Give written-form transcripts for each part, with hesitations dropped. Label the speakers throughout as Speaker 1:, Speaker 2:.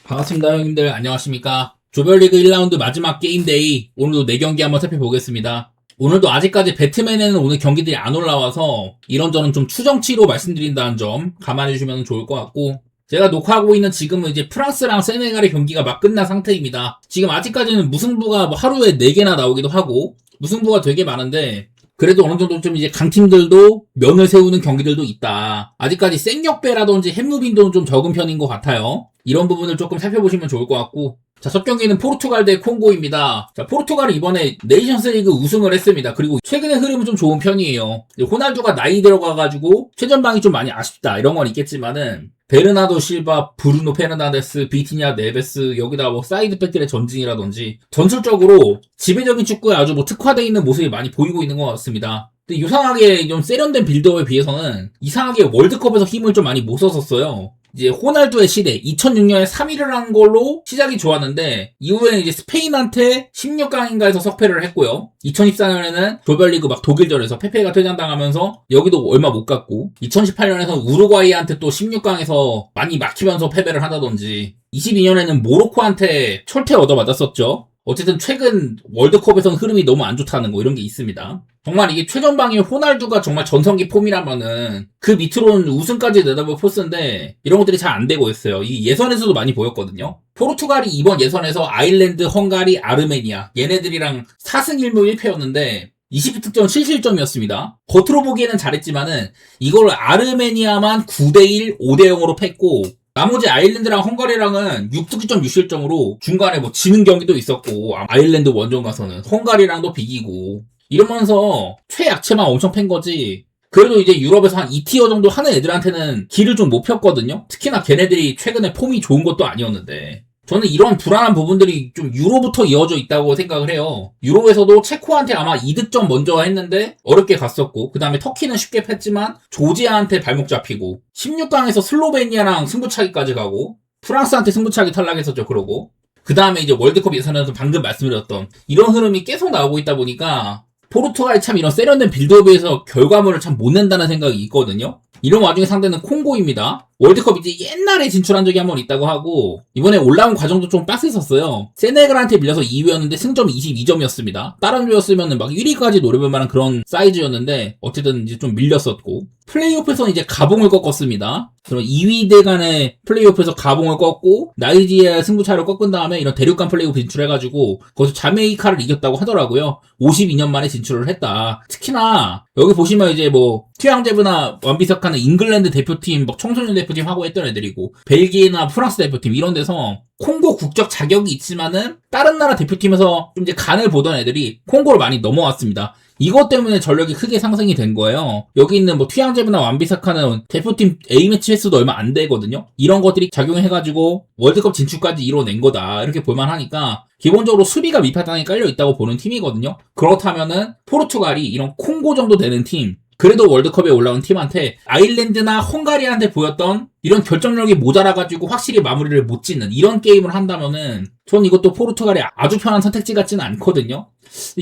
Speaker 1: 반갑습니다, 형님들. 안녕하십니까. 조별리그 1라운드 마지막 게임데이. 오늘도 4경기 한번 살펴보겠습니다. 오늘도 아직까지 배트맨에는 오늘 경기들이 안 올라와서 이런저런 좀 추정치로 말씀드린다는 점 감안해주시면 좋을 것 같고, 제가 녹화하고 있는 지금은 이제 프랑스랑 세네갈의 경기가 막 끝난 상태입니다. 지금 아직까지는 무승부가 뭐 하루에 4개나 나오기도 하고, 무승부가 되게 많은데, 그래도 어느 정도 좀 이제 강팀들도 면을 세우는 경기들도 있다. 아직까지 생역배라든지 햄무빈도는 좀 적은 편인 것 같아요. 이런 부분을 조금 살펴보시면 좋을 것 같고, 자, 첫 경기는 포르투갈 대 콩고입니다. 자, 포르투갈은 이번에 네이션스 리그 우승을 했습니다. 그리고 최근의 흐름은 좀 좋은 편이에요. 호날두가 나이 들어가가지고 최전방이 좀 많이 아쉽다 이런 건 있겠지만은, 베르나도 실바, 브루노 페르난데스, 비티냐 네베스, 여기다 뭐 사이드백들의 전진이라든지 전술적으로 지배적인 축구에 아주 뭐 특화되어 있는 모습이 많이 보이고 있는 것 같습니다. 근데 이상하게 좀 세련된 빌드업에 비해서는 이상하게 월드컵에서 힘을 좀 많이 못 썼었어요. 이제 호날두의 시대 2006년에 3위를 한 걸로 시작이 좋았는데, 이후에는 이제 스페인한테 16강인가에서 석패를 했고요. 2014년에는 조별리그 막 독일전에서 페페가 퇴장당하면서 여기도 얼마 못 갔고, 2018년에는 우루과이한테 또 16강에서 많이 막히면서 패배를 하다든지, 22년에는 모로코한테 철퇴 얻어맞았었죠. 어쨌든 최근 월드컵에서는 흐름이 너무 안 좋다는 거, 이런 게 있습니다. 정말 이게 최전방에 호날두가 정말 전성기 폼이라면은 그 밑으로는 우승까지 내다볼 포스인데, 이런 것들이 잘 안 되고 있어요. 이 예선에서도 많이 보였거든요. 포르투갈이 이번 예선에서 아일랜드, 헝가리, 아르메니아 얘네들이랑 4승 1무 1패였는데 20득점 7실점이었습니다. 겉으로 보기에는 잘했지만은 이걸 아르메니아만 9대1, 5대0으로 팼고, 나머지 아일랜드랑 헝가리랑은 6득점 6실점으로 중간에 뭐 지는 경기도 있었고, 아일랜드 원정 가서는 헝가리랑도 비기고, 이러면서 최약체만 엄청 팬 거지. 그래도 이제 유럽에서 한 2티어 정도 하는 애들한테는 길을 좀 못 폈거든요. 특히나 걔네들이 최근에 폼이 좋은 것도 아니었는데, 저는 이런 불안한 부분들이 좀 유로부터 이어져 있다고 생각을 해요. 유로에서도 체코한테 아마 2득점 먼저 했는데 어렵게 갔었고, 그 다음에 터키는 쉽게 팼지만 조지아한테 발목 잡히고, 16강에서 슬로베니아랑 승부차기까지 가고, 프랑스한테 승부차기 탈락했었죠. 그러고 그 다음에 이제 월드컵 예선에서 방금 말씀드렸던 이런 흐름이 계속 나오고 있다 보니까 포르투갈이 참 이런 세련된 빌드업에서 결과물을 참 못 낸다는 생각이 있거든요. 이런 와중에 상대는 콩고입니다. 월드컵 이제 옛날에 진출한 적이 한 번 있다고 하고, 이번에 올라온 과정도 좀 빡셌었어요. 세네갈한테 밀려서 2위였는데 승점 22점이었습니다. 다른 조였으면 막 1위까지 노려볼 만한 그런 사이즈였는데, 어쨌든 이제 좀 밀렸었고, 플레이오프에서는 이제 가봉을 꺾었습니다. 그럼 2위대 간의 플레이오프에서 가봉을 꺾고, 나이지리아 승부차를 꺾은 다음에 이런 대륙간 플레이오프 진출해가지고, 거기서 자메이카를 이겼다고 하더라고요. 52년 만에 진출을 했다. 특히나, 여기 보시면 이제 뭐, 튀앙제브나 완비석하는 잉글랜드 대표팀, 막 청소년 대표팀 하고 했던 애들이고, 벨기에나 프랑스 대표팀 이런 데서 콩고 국적 자격이 있지만은 다른 나라 대표팀에서 좀 이제 간을 보던 애들이 콩고로 많이 넘어왔습니다. 이것 때문에 전력이 크게 상승이 된 거예요. 여기 있는 뭐 튀앙제브나 완비사카는 대표팀 A매치 횟수도 얼마 안 되거든요. 이런 것들이 작용해가지고 월드컵 진출까지 이뤄낸 거다, 이렇게 볼만하니까 기본적으로 수비가 밑바탕에 깔려 있다고 보는 팀이거든요. 그렇다면은 포르투갈이 이런 콩고 정도 되는 팀, 그래도 월드컵에 올라온 팀한테 아일랜드나 헝가리한테 보였던 이런 결정력이 모자라가지고 확실히 마무리를 못 짓는 이런 게임을 한다면은, 전 이것도 포르투갈이 아주 편한 선택지 같지는 않거든요.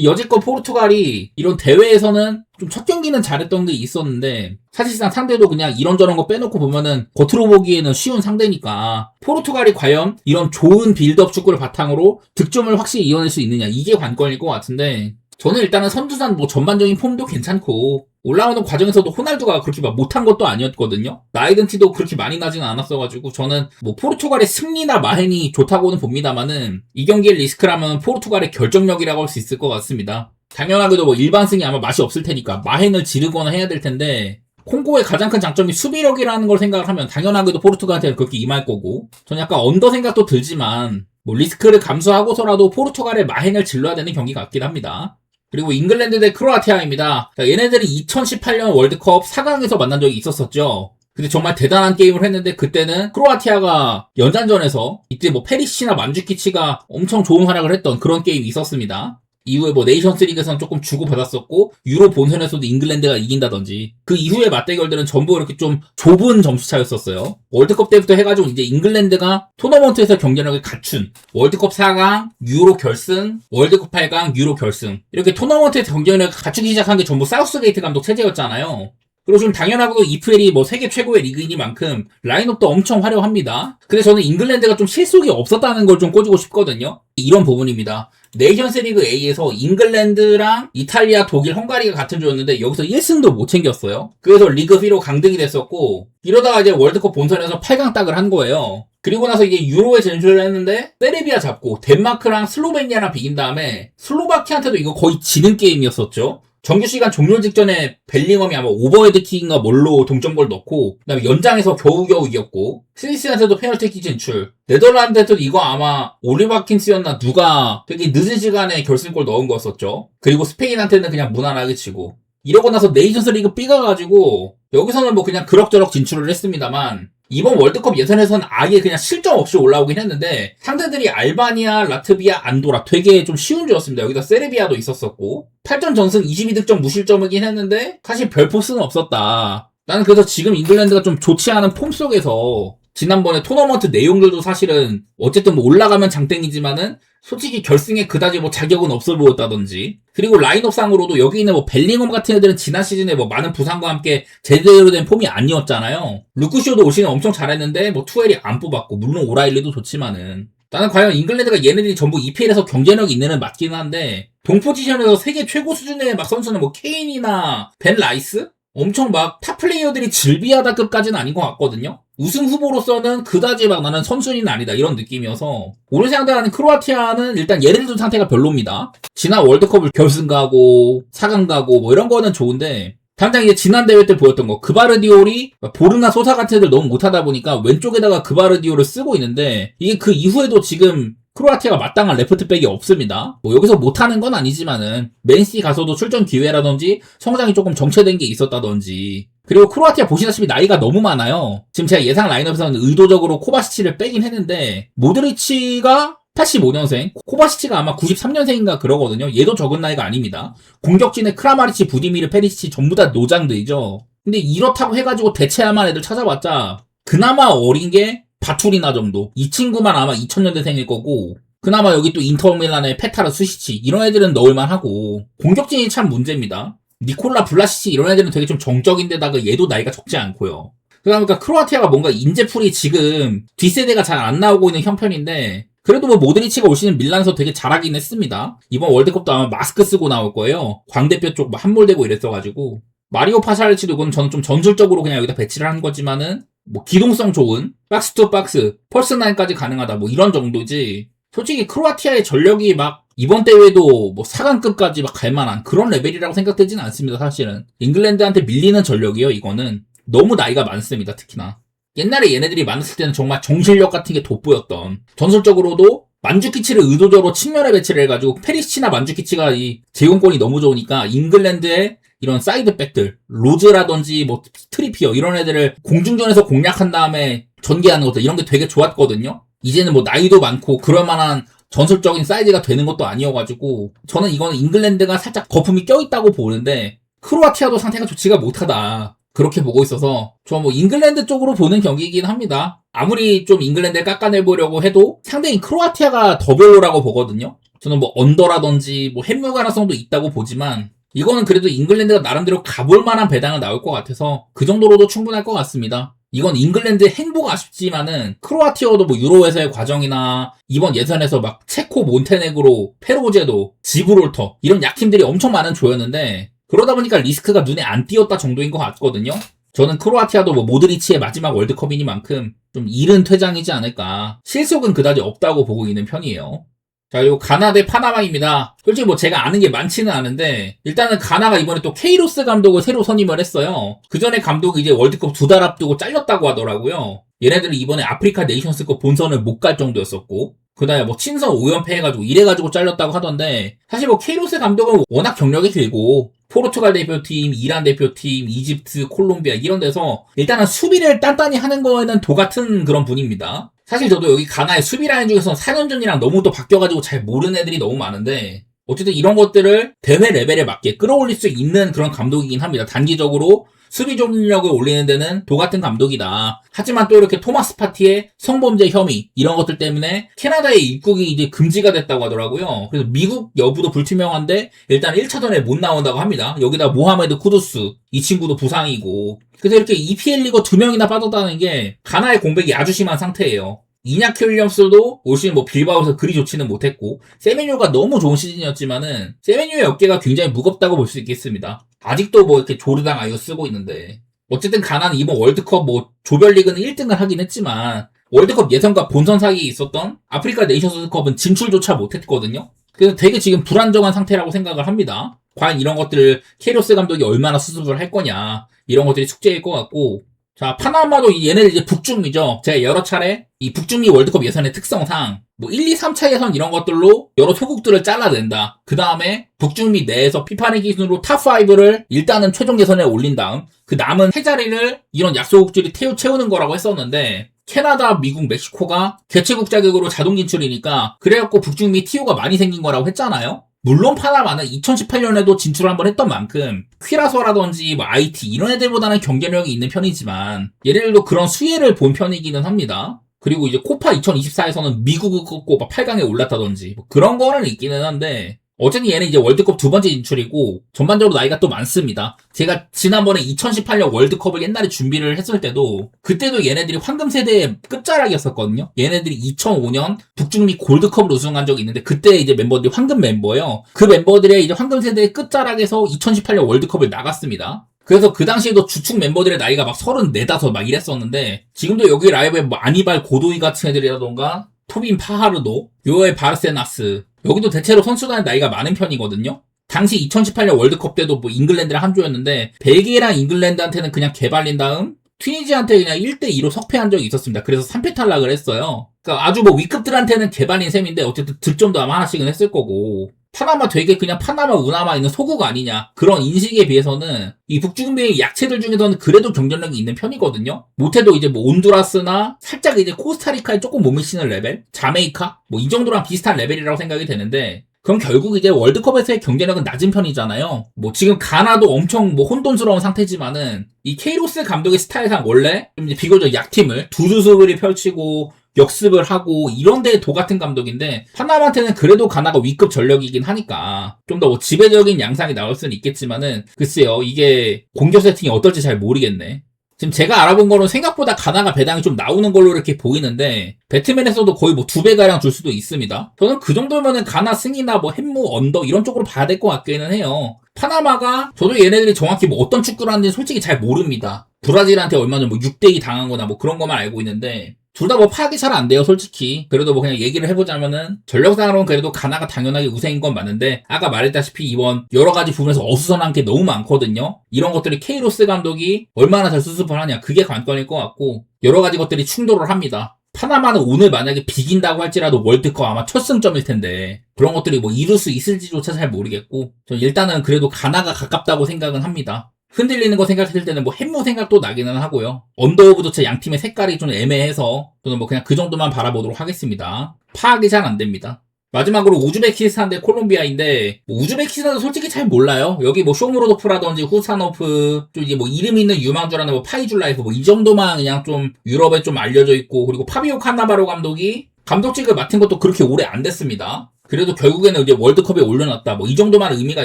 Speaker 1: 여지껏 포르투갈이 이런 대회에서는 좀 첫 경기는 잘했던 게 있었는데, 사실상 상대도 그냥 이런저런 거 빼놓고 보면은 겉으로 보기에는 쉬운 상대니까, 포르투갈이 과연 이런 좋은 빌드업 축구를 바탕으로 득점을 확실히 이어낼 수 있느냐, 이게 관건일 것 같은데, 저는 일단은 선두산 뭐 전반적인 폼도 괜찮고, 올라오는 과정에서도 호날두가 그렇게 막 못한 것도 아니었거든요. 나이든티도 그렇게 많이 나지는 않았어가지고, 저는 뭐 포르투갈의 승리나 마행이 좋다고는 봅니다만은, 이 경기의 리스크라면 포르투갈의 결정력이라고 할 수 있을 것 같습니다. 당연하게도 뭐 일반승이 아마 맛이 없을 테니까 마행을 지르거나 해야 될 텐데, 콩고의 가장 큰 장점이 수비력이라는 걸 생각을 하면 당연하게도 포르투갈한테는 그렇게 임할 거고, 저는 약간 언더 생각도 들지만 뭐 리스크를 감수하고서라도 포르투갈의 마행을 질러야 되는 경기 같긴 합니다. 그리고 잉글랜드 대 크로아티아입니다. 자, 얘네들이 2018년 월드컵 4강에서 만난 적이 있었었죠. 근데 정말 대단한 게임을 했는데, 그때는 크로아티아가 연장전에서 이때 뭐 페리시나 만주키치가 엄청 좋은 활약을 했던 그런 게임이 있었습니다. 이후에 뭐 네이션스 리그에서는 조금 주고받았었고, 유로 본선에서도 잉글랜드가 이긴다든지, 그 이후의 맞대결들은 전부 이렇게 좀 좁은 점수차였었어요. 월드컵 때부터 해가지고 이제 잉글랜드가 토너먼트에서 경쟁력을 갖춘 월드컵 4강, 유로 결승, 월드컵 8강, 유로 결승, 이렇게 토너먼트에서 경쟁력을 갖추기 시작한 게 전부 사우스게이트 감독 체제였잖아요. 그리고 지금 당연하고도 EFL이 뭐 세계 최고의 리그이니만큼 라인업도 엄청 화려합니다. 근데 저는 잉글랜드가 좀 실속이 없었다는 걸 좀 꼬지고 싶거든요. 이런 부분입니다. 네이션스 리그 A에서 잉글랜드랑 이탈리아, 독일, 헝가리가 같은 조였는데 여기서 1승도 못 챙겼어요. 그래서 리그 B로 강등이 됐었고 이러다가 이제 월드컵 본선에서 8강 딱을 한 거예요. 그리고 나서 이게 유로에 진출을 했는데 세르비아 잡고 덴마크랑 슬로베니아랑 비긴 다음에 슬로바키아한테도 이거 거의 지는 게임이었었죠. 정규 시간 종료 직전에 벨링엄이 아마 오버헤드킥인가 뭘로 동점골 넣고 그다음에 연장에서 겨우겨우 이겼고 스위스한테도 페널티킥 진출, 네덜란드한테도 이거 아마 올리바킨스였나 누가 되게 늦은 시간에 결승골 넣은 거였었죠. 그리고 스페인한테는 그냥 무난하게 치고 이러고 나서 네이션스 리그 B가 가지고 여기서는 뭐 그냥 그럭저럭 진출을 했습니다만 이번 월드컵 예선에서는 아예 그냥 실점 없이 올라오긴 했는데 상대들이 알바니아, 라트비아, 안도라 되게 좀 쉬운 조였습니다. 여기다 세르비아도 있었었고 8전 전승 22득점 무실점이긴 했는데 사실 별 포스는 없었다. 나는 그래서 지금 잉글랜드가 좀 좋지 않은 폼 속에서 지난번에 토너먼트 내용들도 사실은 어쨌든 뭐 올라가면 장땡이지만은 솔직히 결승에 그다지 뭐 자격은 없어 보였다든지 그리고 라인업상으로도 여기 있는 뭐 벨링엄 같은 애들은 지난 시즌에 뭐 많은 부상과 함께 제대로 된 폼이 아니었잖아요. 루크쇼도 올 시즌 엄청 잘했는데 뭐 투엘이 안 뽑았고 물론 오라일리도 좋지만은 나는 과연 잉글랜드가 얘네들이 전부 EPL에서 경쟁력이 있는 애는 맞긴 한데 동 포지션에서 세계 최고 수준의 막 선수는 뭐 케인이나 벤 라이스? 엄청 막 탑 플레이어들이 질비하다급까지는 아닌 것 같거든요. 우승 후보로서는 그다지 막 나는 선순위는 아니다 이런 느낌이어서 오늘 상대하는 크로아티아는 일단 얘네들도 상태가 별로입니다. 지난 월드컵을 결승 가고 4강 가고 뭐 이런 거는 좋은데 당장 이제 지난 대회 때 보였던 거 그바르디올이 보르나 소사 같은 애들 너무 못하다 보니까 왼쪽에다가 그바르디올을 쓰고 있는데 이게 그 이후에도 지금 크로아티아가 마땅한 레프트백이 없습니다. 뭐 여기서 못하는 건 아니지만은 맨시티 가서도 출전 기회라든지 성장이 조금 정체된 게 있었다든지 그리고 크로아티아 보시다시피 나이가 너무 많아요. 지금 제가 예상 라인업에서는 의도적으로 코바시치를 빼긴 했는데 모드리치가 85년생, 코바시치가 아마 93년생인가 그러거든요. 얘도 적은 나이가 아닙니다. 공격진의 크라마리치, 부디미르, 페리시치 전부 다 노장들이죠. 근데 이렇다고 해가지고 대체할 만한 애들 찾아봤자 그나마 어린 게 바투리나 정도. 이 친구만 아마 2000년대생일 거고 그나마 여기 또 인터밀란의 페타르 수시치 이런 애들은 넣을만 하고 공격진이 참 문제입니다. 니콜라 블라시치 이런 애들은 되게 좀 정적인데다가 얘도 나이가 적지 않고요. 그러니까 크로아티아가 뭔가 인재풀이 지금 뒷세대가 잘 안 나오고 있는 형편인데 그래도 뭐 모드리치가 올 시즌 밀란에서 되게 잘하긴 했습니다. 이번 월드컵도 아마 마스크 쓰고 나올 거예요. 광대뼈 쪽 막 함몰되고 이랬어가지고 마리오 파샤르치도 이건 저는 좀 전술적으로 그냥 여기다 배치를 한 거지만은 뭐 기동성 좋은 박스 투 박스 펄스9까지 가능하다 뭐 이런 정도지 솔직히 크로아티아의 전력이 막 이번 대회도 뭐 4강급까지 막 갈만한 그런 레벨이라고 생각되지는 않습니다. 사실은 잉글랜드한테 밀리는 전력이요. 이거는 너무 나이가 많습니다. 특히나 옛날에 얘네들이 많았을 때는 정말 정실력 같은 게 돋보였던 전술적으로도 만주키치를 의도적으로 측면에 배치를 해가지고 페리시치나 만주키치가 이 제공권이 너무 좋으니까 잉글랜드의 이런 사이드백들 로즈라든지 뭐 트리피어 이런 애들을 공중전에서 공략한 다음에 전개하는 것들 이런 게 되게 좋았거든요. 이제는 뭐 나이도 많고 그럴만한 전술적인 사이즈가 되는 것도 아니어가지고 저는 이거는 잉글랜드가 살짝 거품이 껴있다고 보는데 크로아티아도 상태가 좋지가 못하다 그렇게 보고 있어서 저 뭐 잉글랜드 쪽으로 보는 경기이긴 합니다. 아무리 좀 잉글랜드를 깎아내보려고 해도 상대인 크로아티아가 더 별로라고 보거든요. 저는 뭐 언더라든지 뭐 햄물 가능성도 있다고 보지만 이거는 그래도 잉글랜드가 나름대로 가볼 만한 배당은 나올 것 같아서 그 정도로도 충분할 것 같습니다. 이건 잉글랜드의 행복 아쉽지만은 크로아티아도 뭐 유로에서의 과정이나 이번 예선에서 막 체코, 몬테네그로, 페루제도, 지브롤터 이런 약팀들이 엄청 많은 조였는데 그러다 보니까 리스크가 눈에 안 띄었다 정도인 것 같거든요. 저는 크로아티아도 뭐 모드리치의 마지막 월드컵이니만큼 좀 이른 퇴장이지 않을까. 실속은 그다지 없다고 보고 있는 편이에요. 자, 그리고 가나 대 파나마입니다. 솔직히 뭐 제가 아는 게 많지는 않은데 일단은 가나가 이번에 또 케이로스 감독을 새로 선임을 했어요. 그 전에 감독이 이제 월드컵 2달 앞두고 잘렸다고 하더라고요. 얘네들이 이번에 아프리카 네이션스컵 본선을 못 갈 정도였었고 그 다음에 뭐 친선 5연패 해가지고 이래가지고 잘렸다고 하던데 사실 뭐 케이로스 감독은 워낙 경력이 길고 포르투갈 대표팀, 이란 대표팀, 이집트, 콜롬비아 이런 데서 일단은 수비를 단단히 하는 거에는 도 같은 그런 분입니다. 사실 저도 여기 가나의 수비 라인 중에서 4년 전이랑 너무 또 바뀌어가지고 잘 모르는 애들이 너무 많은데 어쨌든 이런 것들을 대회 레벨에 맞게 끌어올릴 수 있는 그런 감독이긴 합니다. 단기적으로 수비 종력을 올리는 데는 도 같은 감독이다. 하지만 또 이렇게 토마스 파티의 성범죄 혐의 이런 것들 때문에 캐나다의 입국이 이제 금지가 됐다고 하더라고요. 그래서 미국 여부도 불투명한데 일단 1차전에 못 나온다고 합니다. 여기다 모하메드 쿠두스 이 친구도 부상이고. 그래서 이렇게 EPL 리거 2명이나 빠졌다는 게 가나의 공백이 아주 심한 상태예요. 이냐키 윌리엄스도 올 시즌 뭐 빌바오에서 그리 좋지는 못했고 세메뉴가 너무 좋은 시즌이었지만은 세메뉴의 어깨가 굉장히 무겁다고 볼 수 있겠습니다. 아직도 뭐 이렇게 조르당 아이오 쓰고 있는데 어쨌든 가나는 이번 월드컵 뭐 조별리그는 1등을 하긴 했지만 월드컵 예선과 본선 사이에 있었던 아프리카 네이션스컵은 진출조차 못했거든요. 그래서 되게 지금 불안정한 상태라고 생각을 합니다. 과연 이런 것들을 케이로스 감독이 얼마나 수습을 할 거냐 이런 것들이 숙제일 것 같고 자, 파나마도 얘네들 이제 북중미죠. 제가 여러 차례 이 북중미 월드컵 예선의 특성상 뭐 1, 2, 3차 예선 이런 것들로 여러 소국들을 잘라낸다. 그 다음에 북중미 내에서 피파의 기준으로 탑5를 일단은 최종 예선에 올린 다음 그 남은 세 자리를 이런 약소국들이 채우는 거라고 했었는데 캐나다, 미국, 멕시코가 개최국 자격으로 자동 진출이니까 그래갖고 북중미 TO가 많이 생긴 거라고 했잖아요. 물론 파나마는 2018년에도 진출을 한번 했던 만큼 퀴라소라든지 뭐 IT 이런 애들보다는 경쟁력이 있는 편이지만 얘네들도 그런 수혜를 본 편이기는 합니다. 그리고 이제 코파 2024에서는 미국을 꺾고 막 8강에 올랐다든지 뭐 그런 거는 있기는 한데 어쨌든 얘는 이제 월드컵 두 번째 진출이고 전반적으로 나이가 또 많습니다. 제가 지난번에 2018년 월드컵을 옛날에 준비를 했을 때도 그때도 얘네들이 황금 세대의 끝자락이었었거든요. 얘네들이 2005년 북중미 골드컵을 우승한 적이 있는데 그때 이제 멤버들이 황금 멤버예요. 그 멤버들의 이제 황금 세대의 끝자락에서 2018년 월드컵을 나갔습니다. 그래서 그 당시에도 주축 멤버들의 나이가 막 34, 5 막 이랬었는데 지금도 여기 라이브에 뭐 아니발 고도이 같은 애들이라던가 토빈 파하르도, 요엘 바르세나스 여기도 대체로 선수단의 나이가 많은 편이거든요. 당시 2018년 월드컵 때도 뭐 잉글랜드랑 한 조였는데 벨기에랑 잉글랜드한테는 그냥 개발린 다음 튀니지한테 그냥 1대2로 석패한 적이 있었습니다. 그래서 3패 탈락을 했어요. 그러니까 아주 뭐 위급들한테는 개발린 셈인데 어쨌든 득점도 아마 하나씩은 했을 거고 파나마 되게 그냥 파나마 우나마 있는 소국 아니냐 그런 인식에 비해서는 이 북중미의 약체들 중에서는 그래도 경쟁력이 있는 편이거든요. 못해도 이제 뭐 온두라스나 살짝 이제 코스타리카에 조금 못 미치는 레벨, 자메이카 뭐 이 정도랑 비슷한 레벨이라고 생각이 되는데 그럼 결국 이제 월드컵에서의 경쟁력은 낮은 편이잖아요. 뭐 지금 가나도 엄청 뭐 혼돈스러운 상태지만은 이 케이로스 감독의 스타일상 원래 좀 이제 비교적 약팀을 두수습을 펼치고 역습을 하고 이런 데에 도 같은 감독인데 파나마한테는 그래도 가나가 위급 전력이긴 하니까 좀 더 뭐 지배적인 양상이 나올 수는 있겠지만은 글쎄요 이게 공격 세팅이 어떨지 잘 모르겠네. 지금 제가 알아본 거는 생각보다 가나가 배당이 좀 나오는 걸로 이렇게 보이는데 배트맨에서도 거의 뭐 2배가량 줄 수도 있습니다. 저는 그 정도면은 가나 승이나 뭐 햄무 언더 이런 쪽으로 봐야 될 것 같기는 해요. 파나마가 저도 얘네들이 정확히 뭐 어떤 축구를 하는지 솔직히 잘 모릅니다. 브라질한테 얼마 전 뭐 6대2 당한 거나 뭐 그런 것만 알고 있는데 둘 다 뭐 파악이 잘 안 돼요, 솔직히. 그래도 뭐 그냥 얘기를 해보자면은 전력상으로는 그래도 가나가 당연하게 우세인 건 맞는데 아까 말했다시피 이번 여러 가지 부분에서 어수선한 게 너무 많거든요. 이런 것들이 케이로스 감독이 얼마나 잘 수습을 하냐 그게 관건일 것 같고 여러 가지 것들이 충돌을 합니다. 파나마는 오늘 만약에 비긴다고 할지라도 월드컵 아마 첫 승점일 텐데 그런 것들이 뭐 이룰 수 있을지조차 잘 모르겠고 전 일단은 그래도 가나가 가깝다고 생각은 합니다. 흔들리는 거 생각했을 때는 뭐 햄무 생각도 나기는 하고요. 언더 오브 도체 양 팀의 색깔이 좀 애매해서 저는 뭐 그냥 그 정도만 바라보도록 하겠습니다. 파악이 잘 안 됩니다. 마지막으로 우즈베키스탄 대 콜롬비아인데 뭐 우즈베키스탄도 솔직히 잘 몰라요. 여기 뭐 쇼무로도프라든지 후사노프 좀 이제 뭐 이름 있는 유망주라는 뭐 파이줄라이프 뭐 이 정도만 그냥 좀 유럽에 좀 알려져 있고 그리고 파비오 칸나바로 감독이 감독직을 맡은 것도 그렇게 오래 안 됐습니다. 그래도 결국에는 이제 월드컵에 올려놨다 뭐 이 정도만 의미가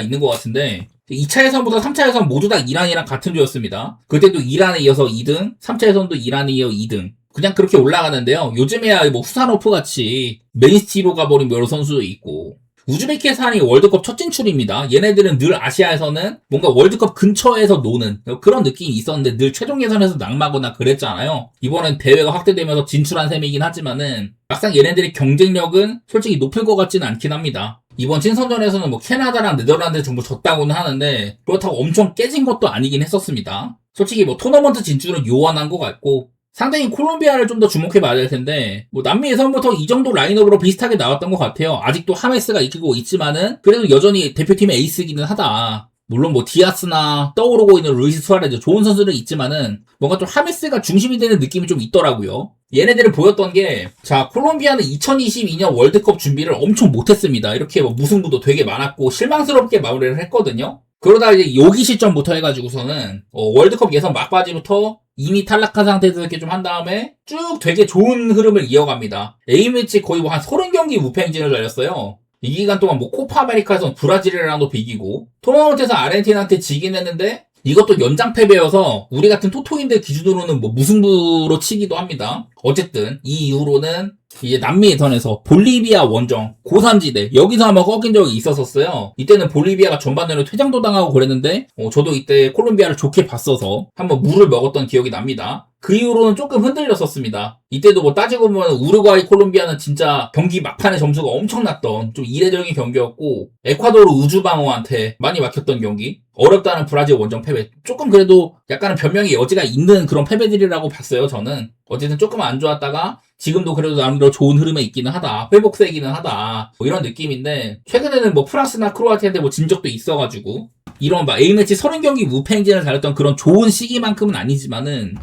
Speaker 1: 있는 것 같은데 2차 예선보다 3차 예선 모두 다 이란이랑 같은 조였습니다. 그때도 이란에 이어서 2등, 3차 예선도 이란에 이어 2등. 그냥 그렇게 올라가는데요. 요즘에야 뭐 후사노프 같이 맨시티로 가버린 여러 선수도 있고. 우즈베키스탄이 월드컵 첫 진출입니다. 얘네들은 늘 아시아에서는 뭔가 월드컵 근처에서 노는 그런 느낌이 있었는데 늘 최종 예선에서 낙마하거나 그랬잖아요. 이번엔 대회가 확대되면서 진출한 셈이긴 하지만은 막상 얘네들의 경쟁력은 솔직히 높을 것 같지는 않긴 합니다. 이번 친선전에서는 뭐 캐나다랑 네덜란드 전부 졌다고는 하는데 그렇다고 엄청 깨진 것도 아니긴 했었습니다. 솔직히 뭐 토너먼트 진출은 요원한 것 같고 상대인 콜롬비아를 좀 더 주목해봐야 될 텐데 뭐 남미 예선부터 이 정도 라인업으로 비슷하게 나왔던 것 같아요. 아직도 하메스가 이기고 있지만은 그래도 여전히 대표팀의 에이스기는 하다. 물론 뭐 디아스나 떠오르고 있는 루이스 수아레즈 좋은 선수들은 있지만은 뭔가 좀 하메스가 중심이 되는 느낌이 좀 있더라고요. 얘네들을 보였던 게 자 콜롬비아는 2022년 월드컵 준비를 엄청 못했습니다. 이렇게 뭐 무승부도 되게 많았고 실망스럽게 마무리를 했거든요. 그러다 이제 여기 시점부터 해가지고서는 월드컵 예선 막바지부터 이미 탈락한 상태에서 이렇게 좀 한 다음에 쭉 되게 좋은 흐름을 이어갑니다. A매치 거의 뭐 한 30경기 무패 행진을 달렸어요. 이 기간 동안 뭐 코파 아메리카에서 브라질이랑도 비기고 토너먼트에서 아르헨티나한테 지긴 했는데 이것도 연장 패배여서 우리 같은 토토인들 기준으로는 뭐 무승부로 치기도 합니다. 어쨌든 이 이후로는 이제 남미 예선에서 볼리비아 원정 고산지대 여기서 한번 꺾인 적이 있었어요. 이때는 볼리비아가 전반전에 퇴장도 당하고 그랬는데 저도 이때 콜롬비아를 좋게 봤어서 한번 물을 먹었던 기억이 납니다. 그 이후로는 조금 흔들렸었습니다. 이때도 뭐 따지고 보면 우루과이 콜롬비아는 진짜 경기 막판에 점수가 엄청났던 좀 이례적인 경기였고 에콰도르 우주방어한테 많이 막혔던 경기 어렵다는 브라질 원정 패배 조금 그래도 약간은 변명의 여지가 있는 그런 패배들이라고 봤어요. 저는 어쨌든 조금 안 좋았다가 지금도 그래도 나름대로 좋은 흐름에 있기는 하다. 회복세기는 하다. 뭐 이런 느낌인데 최근에는 뭐 프랑스나 크로아티아한테 뭐 진 적도 있어가지고 이런 막 A매치 30경기 무패 행진을 달렸던 그런 좋은 시기만큼은 아니지만은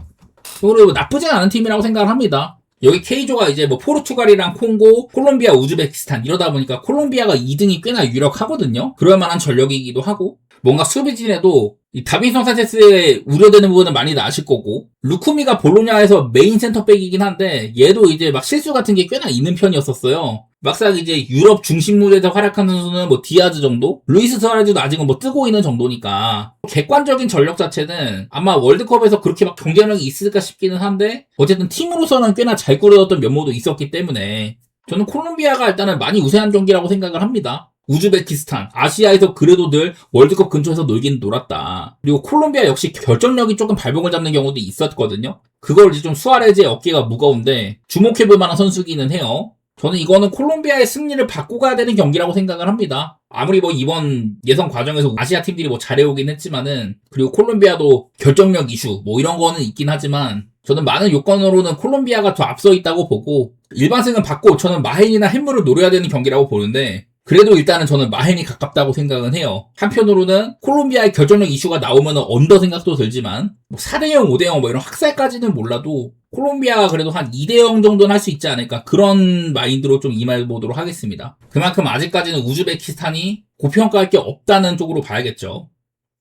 Speaker 1: 그리고 나쁘진 않은 팀이라고 생각을 합니다. 여기 K조가 이제 뭐 포르투갈이랑 콩고, 콜롬비아, 우즈베키스탄 이러다 보니까 콜롬비아가 2등이 꽤나 유력하거든요. 그럴 만한 전력이기도 하고 뭔가 수비진에도 이 다빈손 산체스의 우려되는 부분은 많이 나실 거고 루쿠미가 볼로냐에서 메인 센터백이긴 한데 얘도 이제 막 실수 같은 게 꽤나 있는 편이었었어요. 막상 이제 유럽 중심 무대에서 활약한 선수는 뭐 디아즈 정도? 루이스 수아레즈도 아직은 뭐 뜨고 있는 정도니까 객관적인 전력 자체는 아마 월드컵에서 그렇게 막 경쟁력이 있을까 싶기는 한데 어쨌든 팀으로서는 꽤나 잘 꾸려졌던 면모도 있었기 때문에 저는 콜롬비아가 일단은 많이 우세한 경기라고 생각을 합니다. 우즈베키스탄, 아시아에서 그래도 늘 월드컵 근처에서 놀긴 놀았다. 그리고 콜롬비아 역시 결정력이 조금 발목을 잡는 경우도 있었거든요. 그걸 이제 좀 수아레즈의 어깨가 무거운데 주목해볼 만한 선수기는 해요. 저는 이거는 콜롬비아의 승리를 받고 가야 되는 경기라고 생각을 합니다. 아무리 뭐 이번 예선 과정에서 아시아 팀들이 뭐 잘해오긴 했지만은 그리고 콜롬비아도 결정력 이슈 뭐 이런 거는 있긴 하지만 저는 많은 요건으로는 콜롬비아가 더 앞서 있다고 보고 일반승은 받고 저는 마헨이나 햄물을 노려야 되는 경기라고 보는데 그래도 일단은 저는 마헨이 가깝다고 생각은 해요. 한편으로는 콜롬비아의 결정력 이슈가 나오면 언더 생각도 들지만 뭐 4대0, 5대0 뭐 이런 학살까지는 몰라도 콜롬비아가 그래도 한 2대0 정도는 할 수 있지 않을까 그런 마인드로 좀 임해보도록 하겠습니다. 그만큼 아직까지는 우즈베키스탄이 고평가할 게 없다는 쪽으로 봐야겠죠.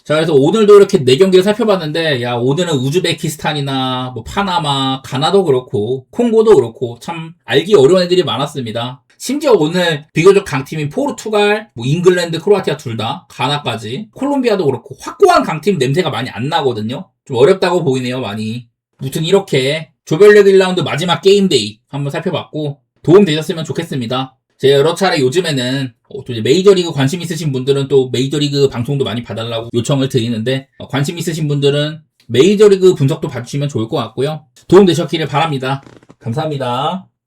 Speaker 1: 자, 그래서 오늘도 이렇게 4경기를 살펴봤는데, 야, 오늘은 우즈베키스탄이나, 뭐, 파나마, 가나도 그렇고, 콩고도 그렇고, 참, 알기 어려운 애들이 많았습니다. 심지어 오늘 비교적 강팀인 포르투갈, 뭐, 잉글랜드, 크로아티아 둘 다, 가나까지, 콜롬비아도 그렇고, 확고한 강팀 냄새가 많이 안 나거든요? 좀 어렵다고 보이네요, 많이. 무튼 이렇게, 조별리그 1라운드 마지막 게임데이 한번 살펴봤고, 도움 되셨으면 좋겠습니다. 제가 여러 차례 요즘에는 또 이제 메이저리그 관심 있으신 분들은 또 메이저리그 방송도 많이 봐달라고 요청을 드리는데 관심 있으신 분들은 메이저리그 분석도 봐주시면 좋을 것 같고요. 도움 되셨기를 바랍니다. 감사합니다.